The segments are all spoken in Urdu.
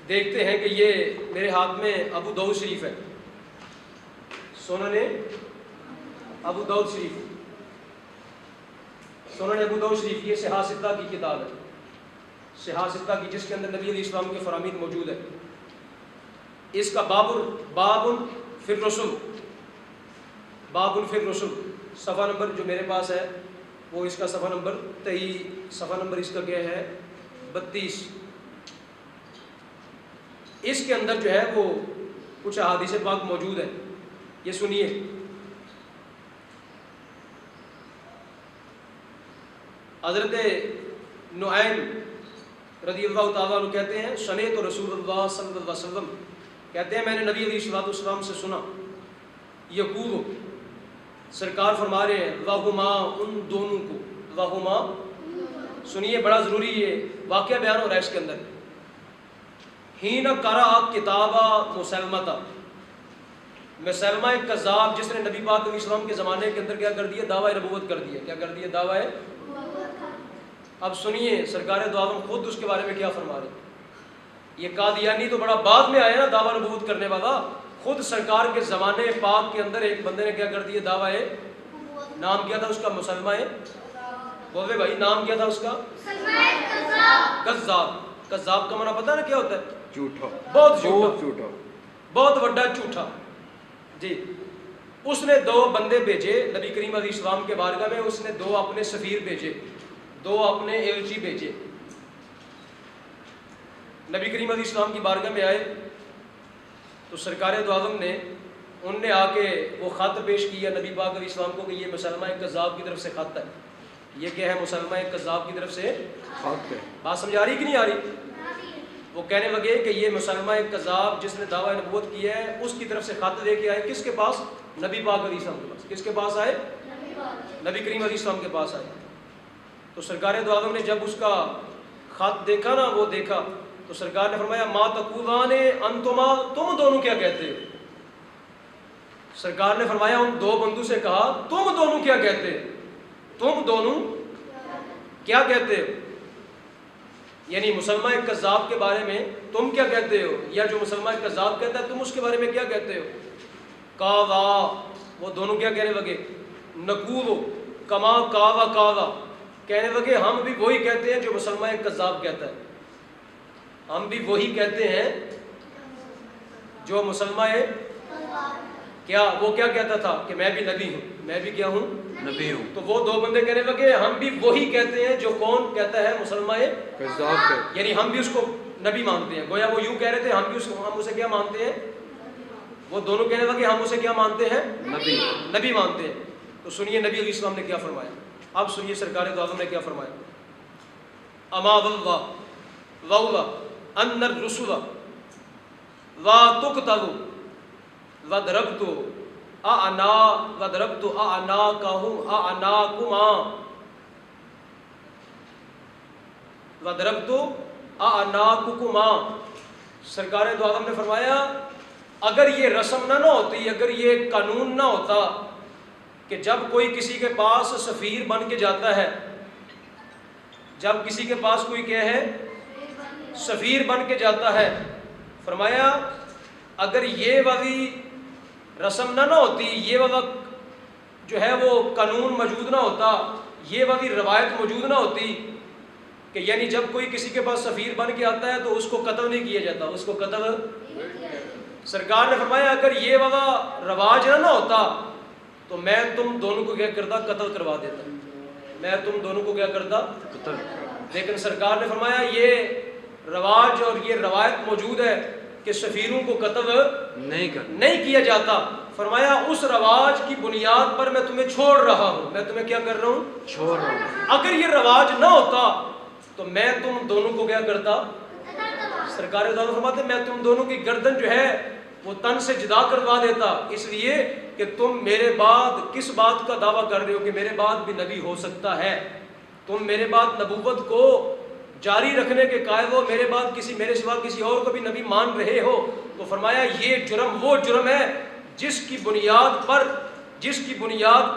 دیکھتے ہیں کہ یہ میرے ہاتھ میں ابو داؤد شریف ہے، سنن ابو داؤد شریف، سنن ابو داؤد شریف، یہ صحاح ستہ کی کتاب ہے، صحاح ستہ کی، جس کے اندر نبی علیہ السلام کے فرامین موجود ہے۔ اس کا باب فی الرسل، باب فی الرسل، صفحہ نمبر جو میرے پاس ہے وہ اس کا صفحہ نمبر 23، صفحہ نمبر اس کا کیا ہے 32۔ اس کے اندر جو ہے وہ کچھ احادیث پاک موجود ہے، یہ سنیے۔ حضرت نعیم رضی اللہ تعالیٰ عنہ کہتے ہیں سمعت رسول اللہ صلی اللہ علیہ وسلم، کہتے ہیں میں نے نبی علیہ السلام سے سنا، یقول، سرکار فرما رہے ہیں، وہما، ان دونوں کو، وہما، سنیے بڑا ضروری یہ واقعہ بیان ہو رہا ہے اس کے اندر، ہین قرأ کتابہ مسلمہ، مسلمہ ایک کذاب جس نے نبی پاک علیہ السلام کے زمانے کے اندر کیا کر دیا، دعویٰ نبوت کر دیا، کیا کر دیا، دعویٰ۔ اب سنیے سرکار دو عالم خود اس کے بارے میں کیا فرما رہے ہیں۔ یہ قادیانی تو بڑا بعد میں آیا نا دعویٰ نبوت کرنے والا، خود سرکار کے زمانے پاک کے اندر ایک بندے نے کیا کر دیا، دعویٰ، نام کیا تھا اس کا، مسلمہ، بولے بھائی نام کیا تھا اس کا، کذاب۔ کذاب کا معنی پتہ ہے نا کیا ہوتا ہے، جھوٹا، بہت جھوٹا، بہت بڑا جھوٹا جی۔ اس نے دو بندے بھیجے نبی کریم علیہ السلام کے بارگاہ میں، اس نے دو اپنے سفیر بھیجے، دو اپنے ایلچی بھیجے، نبی کریم علیہ السلام کی بارگاہ میں آئے تو سرکار دو عالم نے ان نے آ کے وہ خط پیش کیا نبی پاک علیہ السلام کو کہ یہ مسلمہ کذاب کی طرف سے خط ہے، یہ کیا ہے، مسلمہ کذاب کی طرف سے خط ہے۔ بات سمجھ آ رہی کہ نہیں آ رہی؟ وہ کہنے لگے کہ یہ مسلمہ کذاب جس نے دعویٰ نبوت کیا ہے اس کی طرف سے خط لے کے آئے، کس کے پاس، نبی پاک علیہ السلام کے پاس۔ کس کے پاس آئے؟ نبی کریم علیہ السلام کے پاس آئے۔ تو سرکار دو عالم نے جب اس کا خط دیکھا نا، وہ دیکھا تو سرکار نے فرمایا ما تقولان انتما، تم دونوں کیا کہتے ہو؟ سرکار نے فرمایا ان دو بندوں سے کہا تم دونوں کیا کہتے ہو، تم دونوں کیا کہتے ہو، یعنی مسلمہ کذاب کے بارے میں تم کیا کہتے ہو، یا جو مسلمہ کذاب کہتا ہے تم اس کے بارے میں کیا کہتے ہو؟ کاوا، وہ دونوں کیا کہنے لگے، نقول کما کاوا کاوا، کہنے لگے ہم بھی وہی کہتے ہیں جو مسلمہ کذاب کہتا ہے، ہم بھی وہی کہتے ہیں جو مسلمہ کیا، وہ کیا کہتا تھا کہ میں بھی نبی ہوں، میں بھی کیا ہوں، نبی ہوں۔ تو وہ دو بندے کہنے لگے ہم بھی وہی کہتے ہیں جو کون کہتا ہے، مسلمہ کذاب کہتا ہے، یعنی ہم بھی اس کو نبی مانتے ہیں۔ گویا وہ یوں کہہ رہے تھے ہم بھی ہم اسے کیا مانتے ہیں، وہ دونوں کہنے لگے ہم اسے کیا مانتے ہیں، نبی، نبی مانتے ہیں۔ تو سنیے نبی علیہ السلام نے کیا فرمایا، اب سنیے سرکار دو عالم نے کیا فرمایا، اما واللہ لولا ان الرسل لا تقتل وضربت اعناقهم اعناقما وضربت اعناقكما۔ سرکار دو عالم نے فرمایا اگر یہ رسم نہ ہوتی، اگر یہ قانون نہ ہوتا کہ جب کوئی کسی کے پاس سفیر بن کے جاتا ہے، جب کسی کے پاس کوئی کیا ہے، سفیر بن کے جاتا ہے، فرمایا اگر یہ والی رسم نہ ہوتی، یہ والا جو ہے وہ قانون موجود نہ ہوتا، یہ والی روایت موجود نہ ہوتی کہ یعنی جب کوئی کسی کے پاس سفیر بن کے آتا ہے تو اس کو قتل نہیں کیا جاتا، اس کو قتل، سرکار نے فرمایا اگر یہ والا رواج نہ ہوتا تو میں تم دونوں کو کیا کرتا، قتل کروا دیتا، میں تم دونوں کو کیا کرتا، قتل۔ لیکن سرکار نے فرمایا یہ رواج اور یہ روایت موجود ہے کہ سفیروں کو قتل نہیں کیا جاتا، فرمایا اس رواج کی بنیاد پر میں تمہیں چھوڑ رہا ہوں، میں تمہیں کیا کر رہا ہوں، چھوڑ رہا ہوں۔ اگر یہ رواج نہ ہوتا تو میں تم دونوں کو کیا کرتا، سرکار دو عالم فرماتے میں تم دونوں کی گردن جو ہے وہ تن سے جدا کروا دیتا، اس لیے کہ تم میرے بعد کس بات کا دعویٰ کر رہے ہو کہ میرے بعد بھی نبی ہو سکتا ہے، تم میرے بعد نبوت کو جاری رکھنے کے قائل ہو، میرے بعد میرے سوا کسی اور کو بھی نبی مان رہے ہو، تو فرمایا یہ جرم وہ جرم ہے جس کی بنیاد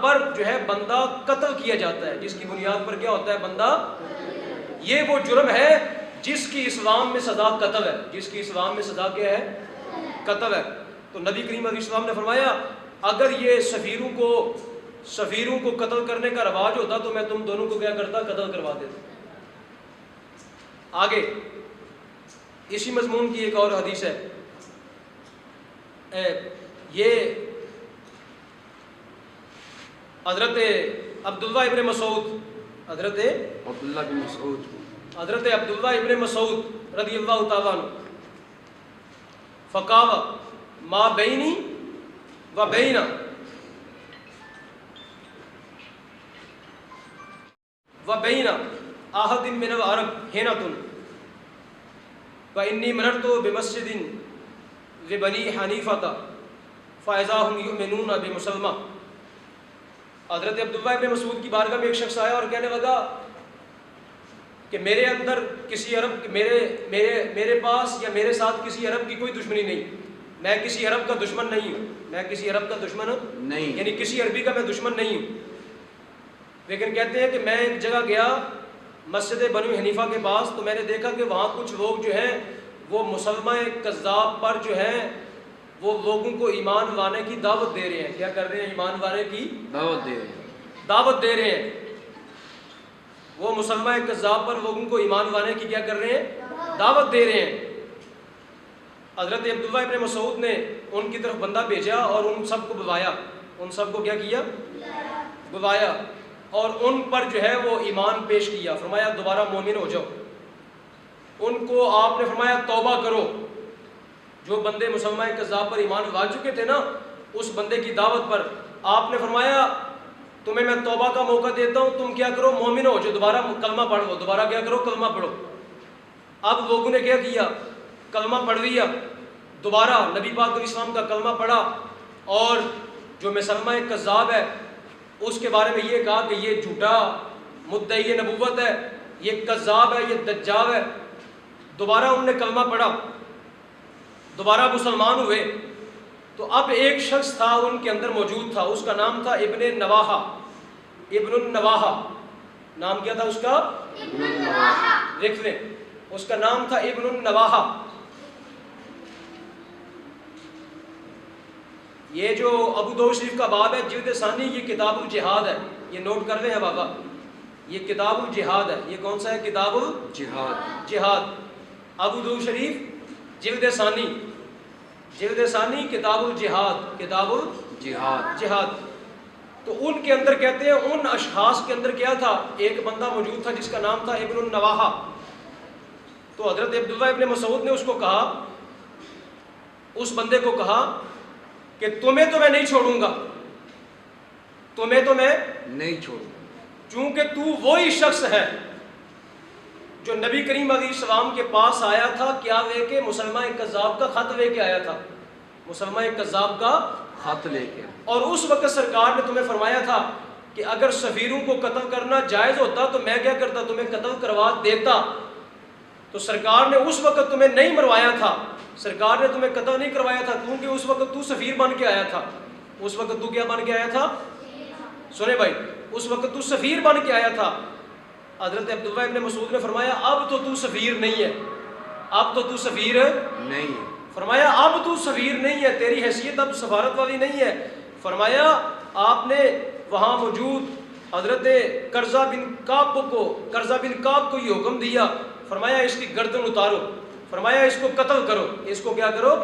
پر جو ہے بندہ قتل کیا جاتا ہے، جس کی بنیاد پر کیا ہوتا ہے بندہ، یہ وہ جرم ہے جس کی اسلام میں سزا قتل ہے، جس کی اسلام میں سزا کیا ہے؟ قتل ہے۔ تو نبی کریم علیہ السلام نے فرمایا اگر یہ سفیروں کو قتل کرنے کا رواج ہوتا تو میں تم دونوں کو کیا کرتا؟ قتل کروا دیتا۔ آگے اسی مضمون کی ایک اور حدیث ہے، یہ حضرت عبداللہ ابن مسعود رضی اللہ تعالیٰ عنہ فقال ما بینی و بین احد من العرب حینۃ وانی مررت بمسجد لبنی حنیفۃ فاذا هم یؤمنون بمسلمہ۔ حضرت عبداللہ ابن مسعود کی بارگاہ میں ایک شخص آیا اور کہنے لگا کہ میرے اندر کسی عرب میرے پاس یا میرے ساتھ کسی عرب کی کوئی دشمنی نہیں، میں کسی عرب کا دشمن نہیں ہوں، یعنی کسی عربی کا میں دشمن نہیں ہوں۔ لیکن کہتے ہیں کہ میں ایک جگہ گیا مسجد بنو حنیفہ کے پاس، تو میں نے دیکھا کہ وہاں کچھ لوگ جو ہیں وہ مسلمہ کذاب پر جو ہیں وہ لوگوں کو ایمان لانے کی دعوت دے رہے ہیں۔ کیا کر رہے ہیں؟ ایمان لانے کی دعوت دے رہے ہیں۔ وہ مسلمہ کذاب پر لوگوں کو ایمان لانے کی کیا کر رہے ہیں؟ دعوت دے رہے ہیں۔ حضرت عبداللہ ابن مسعود نے ان کی طرف بندہ بھیجا اور ان سب کو بلوایا، ان سب کو کیا کیا؟ بلوایا، اور ان پر جو ہے وہ ایمان پیش کیا۔ فرمایا دوبارہ مومن ہو جاؤ۔ ان کو آپ نے فرمایا توبہ کرو۔ جو بندے مسلمہ کذاب پر ایمان لا چکے تھے نا، اس بندے کی دعوت پر آپ نے فرمایا تمہیں میں توبہ کا موقع دیتا ہوں، تم کیا کرو؟ مومن ہو جو، دوبارہ کلمہ پڑھ لو، دوبارہ کیا کرو؟ کلمہ پڑھو۔ اب لوگوں نے کیا کیا؟ کلمہ پڑھ لیا، دوبارہ نبی پاک علیہ السلام کا کلمہ پڑھا، اور جو مسلمہ کذاب ہے اس کے بارے میں یہ کہا کہ یہ جھوٹا مدعی نبوت ہے، یہ کذاب ہے، یہ دجال ہے۔ دوبارہ انہوں نے کلمہ پڑھا، دوبارہ مسلمان ہوئے۔ تو اب ایک شخص تھا ان کے اندر موجود تھا، اس کا نام تھا ابن النواحہ۔ نام کیا تھا اس کا؟ لکھ لیں، اس کا نام تھا ابن النواحہ۔ یہ جو ابو داؤد شریف کا باب ہے جلد ثانی، یہ کتاب الجہاد ہے، یہ نوٹ کر لیں بابا، یہ کتاب الجہاد ہے۔ یہ کون سا ہے؟ کتاب الجہاد، ابو داؤد شریف جلد ثانی کتاب الجہاد۔ تو ان کے اندر کہتے ہیں ان اشخاص کے اندر کیا تھا؟ ایک بندہ موجود تھا جس کا نام تھا ابن النواحہ۔ تو حضرت عبداللہ ابن مسعود نے اس کو کہا، اس بندے کو کہا کہ تمہیں تو میں نہیں چھوڑوں گا، چونکہ تو وہی شخص ہے جو نبی کریم علیہ السلام کے پاس آیا تھا، کیا لے کے؟ مسلمہ کذاب کا خط لے کے آیا تھا، مسلمہ کذاب کا خط لے کے۔ اور اس وقت سرکار نے تمہیں فرمایا تھا کہ اگر سفیروں کو قتل کرنا جائز ہوتا تو میں کیا کرتا؟ تمہیں قتل کروا دیتا۔ تو سرکار نے اس وقت تمہیں نہیں مروایا تھا، سرکار نے تمہیں قتل نہیں کروایا تھا، کیونکہ اس وقت تو سفیر بن کے آیا تھا۔ اس وقت تو کیا بن کے آیا تھا؟ سنے بھائی، اس وقت تو سفیر بن کے آیا تھا۔ حضرت عبداللہ ابن مسعود نے فرمایا اب تو سفیر نہیں ہے، اب تو سفیر نہیں ہے۔ فرمایا اب تو سفیر نہیں ہے، تیری حیثیت اب سفارت والی نہیں ہے۔ فرمایا آپ نے وہاں موجود حضرت قرظہ بن کعب کو یہ حکم دیا، فرمایا اس کی گردن اتارو، فرمایا اس کو قتل کرو، اس کو کیا کرو؟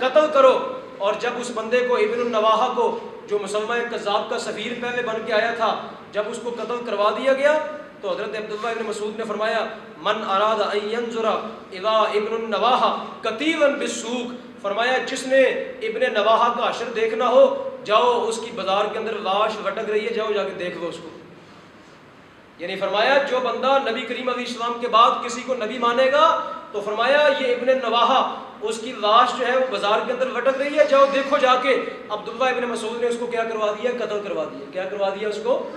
قتل کرو۔ اور جب اس بندے کو ابن النواحہ کو، جو مسلمہ کذاب کا سفیر پہلے بن کے آیا تھا، جب اس کو قتل کروا دیا گیا تو حضرت عبداللہ ابن مسعود نے فرمایا من اراد ان ينظر الى ابن النواحہ قتیلا بالسوق، فرمایا جس نے ابن نواحہ کا حشر دیکھنا ہو جاؤ، اس کی بازار کے اندر لاش لٹک رہی ہے، جاؤ جا کے دیکھ لو اس کو۔ یعنی فرمایا جو بندہ نبی کریم علیہ السلام کے بعد کسی کو نبی مانے گا تو فرمایا یہ ابن نواحہ، اس کی لاش جو ہے وہ بازار کے اندر لٹک رہی ہے، جاؤ دیکھو جا کے۔ عبداللہ ابن مسعود نے اس کو کیا کروا دیا؟ قتل کروا دیا۔ کیا کروا دیا؟ اس کو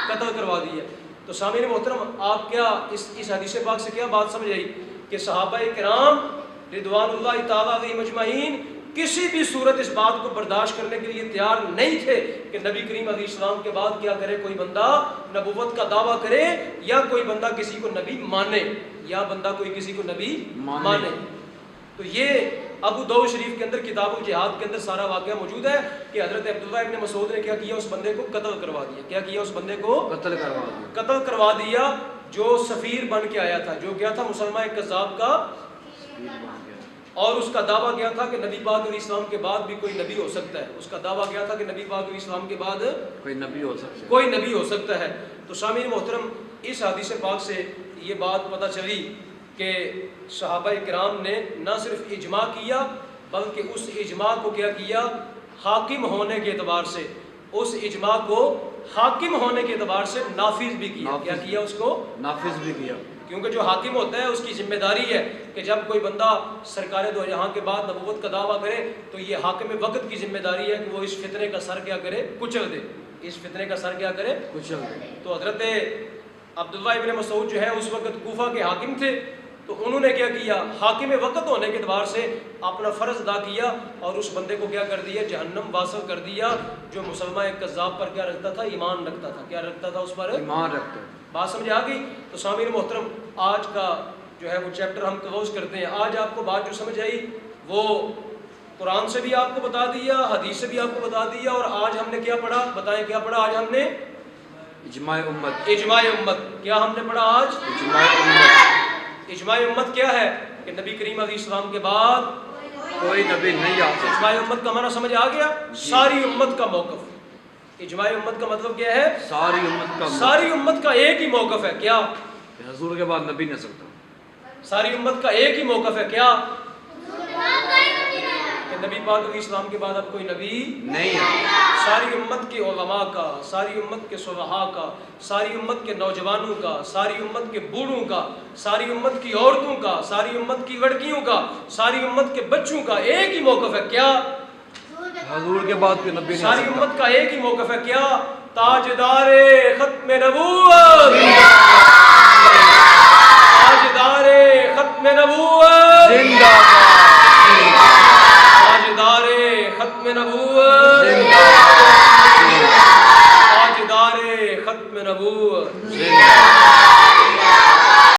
قتل کروا دیا۔ تو سامعین محترم، آپ کیا اس حدیث پاک سے کیا بات سمجھ آئی کہ صحابہ کرام رضوان اللہ تعالیٰ علیہم اجمعین کسی بھی صورت اس بات کو برداشت کرنے کے لیے تیار نہیں تھے کہ نبی کریم علیہ السلام کے بعد کیا کرے، کوئی بندہ نبوت کا دعویٰ کرے یا کوئی بندہ کسی کو نبی مانے، یا بندہ کوئی کسی کو نبی مانے۔ تو یہ ابو داؤد شریف کے اندر کتاب الجہاد کے اندر سارا واقعہ موجود ہے کہ حضرت عبداللہ ابن مسعود نے کیا کیا، اس بندے کو قتل کروا دیا۔ کیا کیا؟ اس بندے کو قتل کروا دیا، جو سفیر بن کے آیا تھا، جو کیا تھا مسلمہ کذاب کا، اور اس کا دعویٰ کیا تھا کہ نبی پاک علیہ السلام کے بعد بھی کوئی نبی ہو سکتا ہے۔ اس کا دعویٰ کیا تھا کہ نبی پاک علیہ السلام کے بعد کوئی نبی ہو سکتا ہے۔ تو سامعین محترم، اس حدیث پاک سے یہ بات پتہ چلی کہ صحابہ کرام نے نہ صرف اجماع کیا بلکہ اس اجماع کو کیا کیا، حاکم ہونے کے اعتبار سے، اس اجماع کو حاکم ہونے کے اعتبار سے نافذ بھی کیا۔ کیا کیا؟ اس کو نافذ بھی کیا، کیونکہ جو حاکم ہوتا ہے اس کی ذمہ داری ہے کہ جب کوئی بندہ سرکار دو جہاں کے بعد نبوت کا دعویٰ کرے تو یہ حاکم وقت کی ذمہ داری ہے کہ وہ اس فتنے کا سر کیا کرے، کچل دے، اس فتنے کا سر کیا کرے، کچل دے۔ تو حضرت عبداللہ ابن مسعود جو ہے اس وقت کوفہ کے حاکم تھے، تو انہوں نے کیا کیا، حاکم وقت ہونے کے اعتبار سے اپنا فرض ادا کیا اور اس بندے کو کیا کر دیا، جہنم واصل کر دیا، جو مسلمہ کذاب پر کیا رکھتا تھا، ایمان رکھتا تھا۔ کیا رکھتا تھا؟ اس پر ایمان رکھتا۔ بات سمجھ آ گئی؟ تو سامعین محترم، آج کا جو ہے وہ چیپٹر ہم کلوز کرتے ہیں۔ آج آپ کو بات جو سمجھ آئی وہ قرآن سے بھی آپ کو بتا دیا، حدیث سے بھی آپ کو بتا دیا، اور آج ہم نے کیا پڑھا، بتائیں کیا پڑھا آج ہم نے؟ اجماع امت۔ اجماع امت کیا ہم نے پڑھا آج؟ اجماع امت۔ اجماع امت کیا ہے؟ کہ نبی کریم علیہ السلام کے بعد کوئی نبی نہیں آتا۔ اجماع امت کا معنی سمجھ آ گیا؟ ساری امت کا موقف۔ اجماع امت کا مطلب کیا ہے؟ ساری امت کا ایک ہی موقف ہے۔ کیا؟ حضور کے بعد نبی نہیں آ سکتا۔ ساری امت کا ایک ہی موقف ہے۔ کیا؟ کہ نبی پاک علیہ السلام کے بعد اب کوئی نبی نہیں ہے۔ ساری امت کے علماء کا، ساری امت کے صلحاء کا، ساری امت کے نوجوانوں کا، ساری امت کے بوڑھوں کا، ساری امت کی عورتوں کا، ساری امت کی لڑکیوں کا، ساری امت کے بچوں کا ایک ہی موقف ہے۔ کیا؟ حضور کے بعد کوئی نبی نہیں۔ ساری امت کا ایک ہی موقف ہے۔ کیا؟ تاجدار ختم نبوت